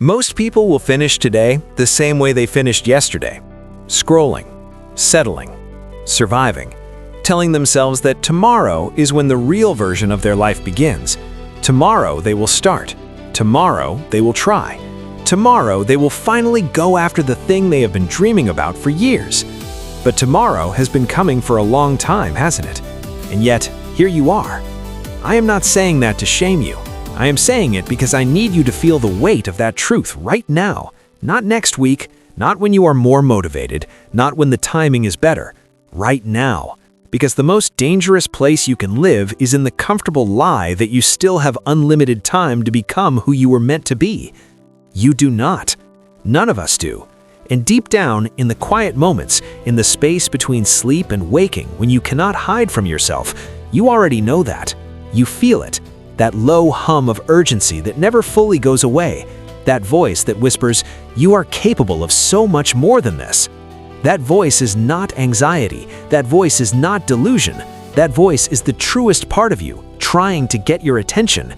Most people will finish today the same way they finished yesterday, scrolling, settling, surviving, telling themselves that tomorrow is when the real version of their life begins. Tomorrow they will start. Tomorrow they will try. Tomorrow they will finally go after the thing they have been dreaming about for years. But tomorrow has been coming for a long time, hasn't it? And yet, here you are. I am not saying that to shame you. I am saying it because I need you to feel the weight of that truth right now. Not next week, not when you are more motivated, not when the timing is better. Right now. Because the most dangerous place you can live is in the comfortable lie that you still have unlimited time to become who you were meant to be. You do not. None of us do. And deep down, in the quiet moments, in the space between sleep and waking, when you cannot hide from yourself, you already know that. You feel it. That low hum of urgency that never fully goes away. That voice that whispers, "You are capable of so much more than this." That voice is not anxiety. That voice is not delusion. That voice is the truest part of you, trying to get your attention.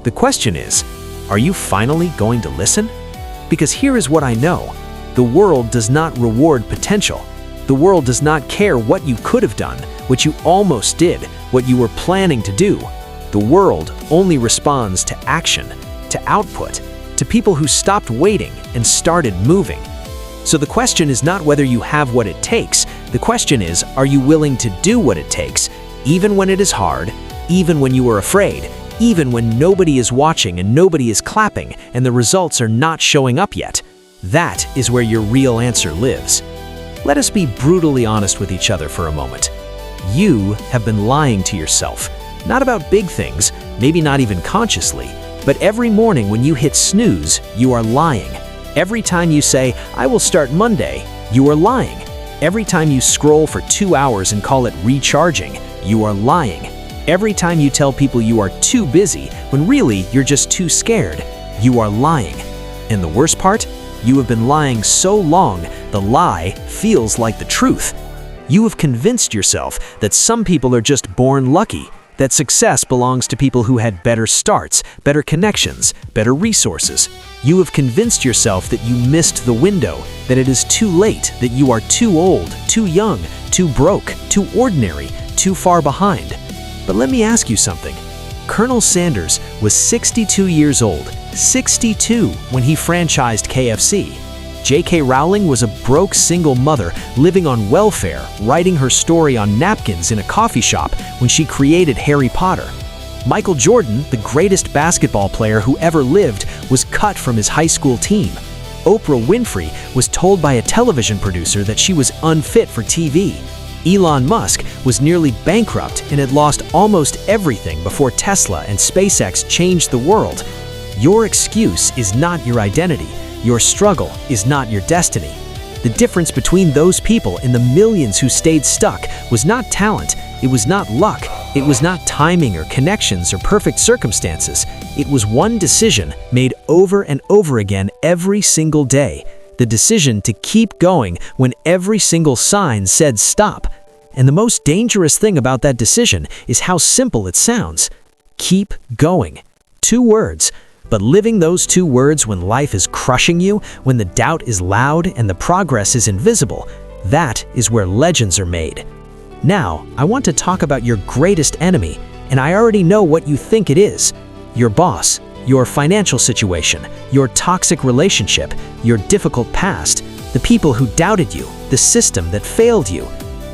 The question is, are you finally going to listen? Because here is what I know. The world does not reward potential. The world does not care what you could have done, what you almost did, what you were planning to do. The world only responds to action, to output, to people who stopped waiting and started moving. So the question is not whether you have what it takes. The question is, are you willing to do what it takes, even when it is hard, even when you are afraid, even when nobody is watching and nobody is clapping and the results are not showing up yet? That is where your real answer lives. Let us be brutally honest with each other for a moment. You have been lying to yourself. Not about big things, maybe not even consciously, but every morning when you hit snooze, you are lying. Every time you say, "I will start Monday," you are lying. Every time you scroll for 2 hours and call it recharging, you are lying. Every time you tell people you are too busy when really you're just too scared, you are lying. And the worst part? You have been lying so long, the lie feels like the truth. You have convinced yourself that some people are just born lucky, that success belongs to people who had better starts, better connections, better resources. You have convinced yourself that you missed the window, that it is too late, that you are too old, too young, too broke, too ordinary, too far behind. But let me ask you something. Colonel Sanders was 62 years old, 62 when he franchised KFC. J.K. Rowling was a broke single mother living on welfare, writing her story on napkins in a coffee shop when she created Harry Potter. Michael Jordan, the greatest basketball player who ever lived, was cut from his high school team. Oprah Winfrey was told by a television producer that she was unfit for TV. Elon Musk was nearly bankrupt and had lost almost everything before Tesla and SpaceX changed the world. Your excuse is not your identity. Your struggle is not your destiny. The difference between those people and the millions who stayed stuck was not talent, it was not luck, it was not timing or connections or perfect circumstances. It was one decision made over and over again every single day. The decision to keep going when every single sign said stop. And the most dangerous thing about that decision is how simple it sounds. Keep going. 2 words. But living those 2 words when life is crushing you, when the doubt is loud and the progress is invisible, that is where legends are made. Now, I want to talk about your greatest enemy, and I already know what you think it is. Your boss, your financial situation, your toxic relationship, your difficult past, the people who doubted you, the system that failed you.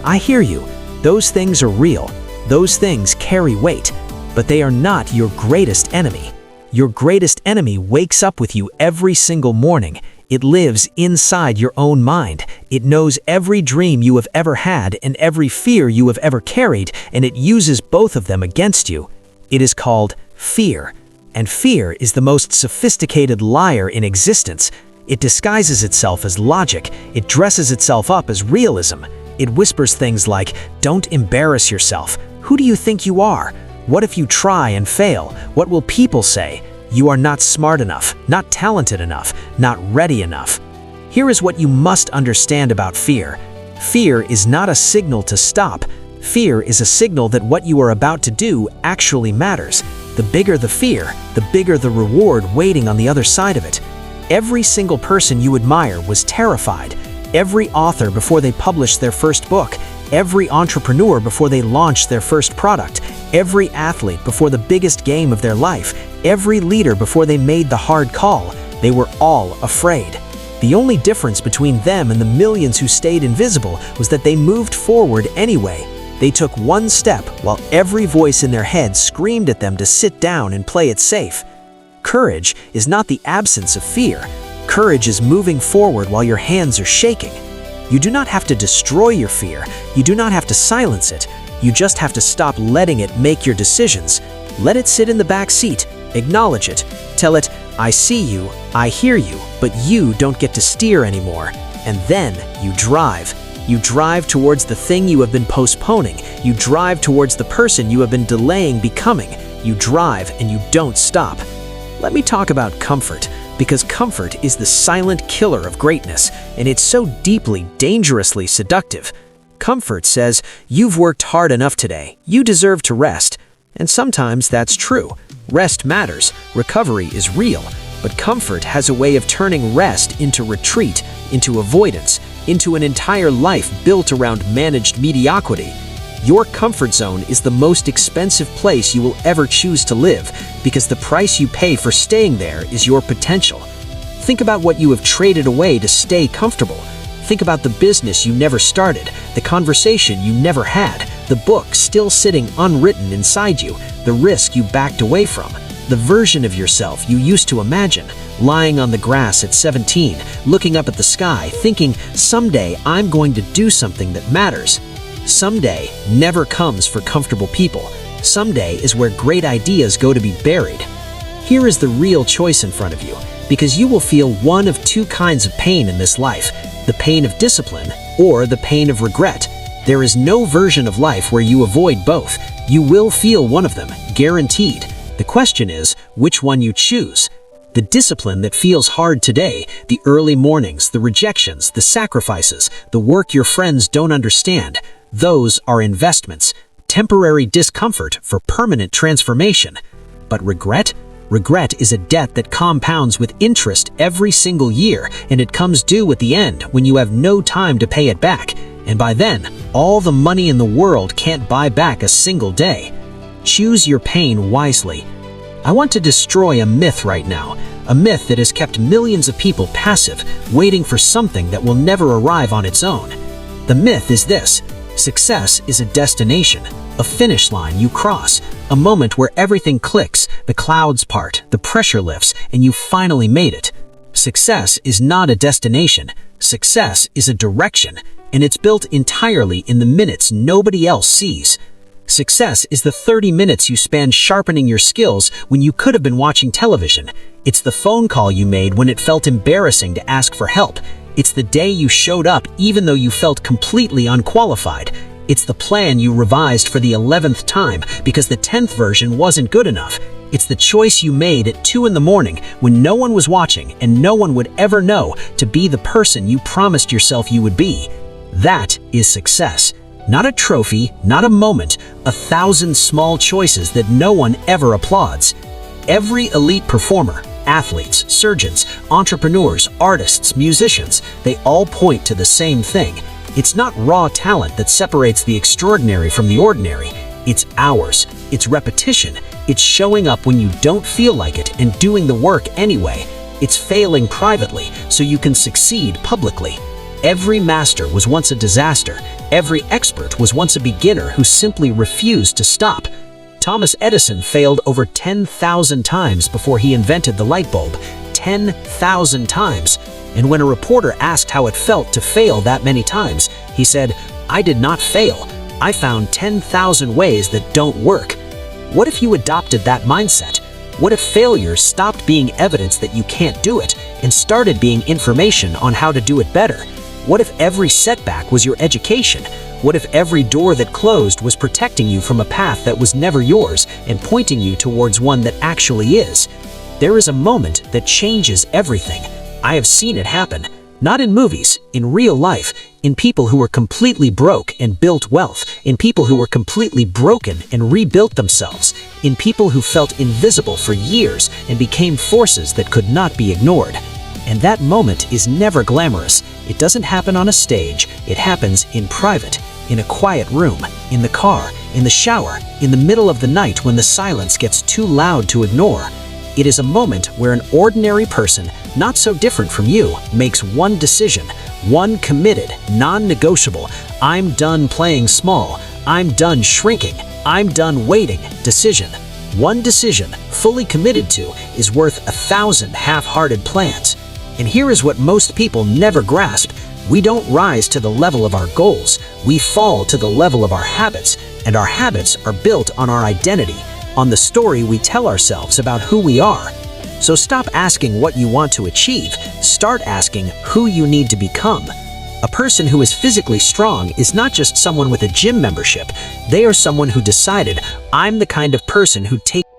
I hear you. Those things are real. Those things carry weight, but they are not your greatest enemy. Your greatest enemy wakes up with you every single morning. It lives inside your own mind. It knows every dream you have ever had and every fear you have ever carried, and it uses both of them against you. It is called fear. And fear is the most sophisticated liar in existence. It disguises itself as logic. It dresses itself up as realism. It whispers things like, "Don't embarrass yourself. Who do you think you are? What if you try and fail? What will people say? You are not smart enough, not talented enough, not ready enough." Here is what you must understand about fear. Fear is not a signal to stop. Fear is a signal that what you are about to do actually matters. The bigger the fear, the bigger the reward waiting on the other side of it. Every single person you admire was terrified. Every author before they published their first book, every entrepreneur before they launched their first product, every athlete before the biggest game of their life, every leader before they made the hard call, they were all afraid. The only difference between them and the millions who stayed invisible was that they moved forward anyway. They took one step while every voice in their head screamed at them to sit down and play it safe. Courage is not the absence of fear. Courage is moving forward while your hands are shaking. You do not have to destroy your fear. You do not have to silence it. You just have to stop letting it make your decisions. Let it sit in the back seat. Acknowledge it. Tell it, I see you, I hear you, but you don't get to steer anymore. And then you drive. You drive towards the thing you have been postponing. You drive towards the person you have been delaying becoming. You drive and you don't stop. Let me talk about comfort, because comfort is the silent killer of greatness, and it's so deeply, dangerously seductive. Comfort says, you've worked hard enough today, you deserve to rest. And sometimes that's true. Rest matters, recovery is real, but comfort has a way of turning rest into retreat, into avoidance, into an entire life built around managed mediocrity. Your comfort zone is the most expensive place you will ever choose to live, because the price you pay for staying there is your potential. Think about what you have traded away to stay comfortable. Think about the business you never started, the conversation you never had, the book still sitting unwritten inside you, the risk you backed away from, the version of yourself you used to imagine, lying on the grass at 17, looking up at the sky, thinking, someday I'm going to do something that matters. Someday never comes for comfortable people. Someday is where great ideas go to be buried. Here is the real choice in front of you, because you will feel one of two kinds of pain in this life, the pain of discipline or the pain of regret. There is no version of life where you avoid both. You will feel one of them, guaranteed. The question is, which one you choose. The discipline that feels hard today, the early mornings, the rejections, the sacrifices, the work your friends don't understand, those are investments, temporary discomfort for permanent transformation. But regret? Regret is a debt that compounds with interest every single year, and it comes due at the end when you have no time to pay it back. And by then, all the money in the world can't buy back a single day. Choose your pain wisely. I want to destroy a myth right now, a myth that has kept millions of people passive, waiting for something that will never arrive on its own. The myth is this: success is a destination, a finish line you cross, a moment where everything clicks, the clouds part, the pressure lifts, and you finally made it. Success is not a destination. Success is a direction, and it's built entirely in the minutes nobody else sees. Success is the 30 minutes you spend sharpening your skills when you could have been watching television. It's the phone call you made when it felt embarrassing to ask for help. It's the day you showed up even though you felt completely unqualified. It's the plan you revised for the 11th time because the 10th version wasn't good enough. It's the choice you made at 2 in the morning when no one was watching and no one would ever know to be the person you promised yourself you would be. That is success. Not a trophy, not a moment, 1,000 small choices that no one ever applauds. Every elite performer, athletes, surgeons, entrepreneurs, artists, musicians, they all point to the same thing. It's not raw talent that separates the extraordinary from the ordinary. It's hours, it's repetition, it's showing up when you don't feel like it and doing the work anyway. It's failing privately so you can succeed publicly. Every master was once a disaster. Every expert was once a beginner who simply refused to stop. Thomas Edison failed over 10,000 times before he invented the light bulb. 10,000 times. And when a reporter asked how it felt to fail that many times, he said, "I did not fail. I found 10,000 ways that don't work." What if you adopted that mindset? What if failure stopped being evidence that you can't do it and started being information on how to do it better? What if every setback was your education? What if every door that closed was protecting you from a path that was never yours and pointing you towards one that actually is? There is a moment that changes everything. I have seen it happen. Not in movies, in real life, in people who were completely broke and built wealth, in people who were completely broken and rebuilt themselves, in people who felt invisible for years and became forces that could not be ignored. And that moment is never glamorous. It doesn't happen on a stage. It happens in private, in a quiet room, in the car, in the shower, in the middle of the night when the silence gets too loud to ignore. It is a moment where an ordinary person, not so different from you, makes one decision, one committed, non-negotiable, I'm done playing small, I'm done shrinking, I'm done waiting decision. One decision, fully committed to, is worth 1,000 half-hearted plans. And here is what most people never grasp. We don't rise to the level of our goals. We fall to the level of our habits, and our habits are built on our identity, on the story we tell ourselves about who we are. So stop asking what you want to achieve. Start asking who you need to become. A person who is physically strong is not just someone with a gym membership. They are someone who decided, I'm the kind of person who takes